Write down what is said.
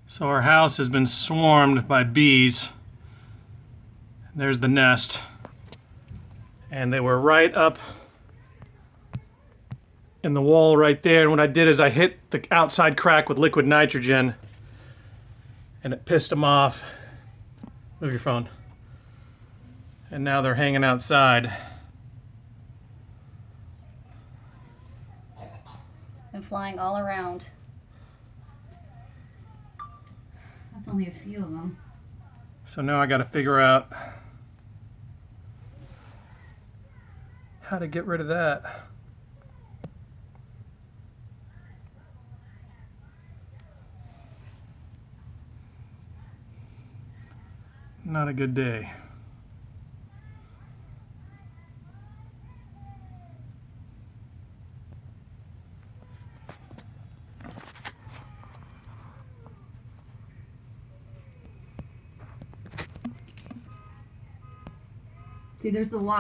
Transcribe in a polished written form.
So our house has been swarmed by bees. There's the nest. And they were right up in the wall right there. And what I did is I hit the outside crack with liquid nitrogen and it pissed them off. Move your phone. And now they're hanging outside. And flying all around. That's only a few of them. So now I got to figure out how to get rid of that. Not a good day. See, there's the water.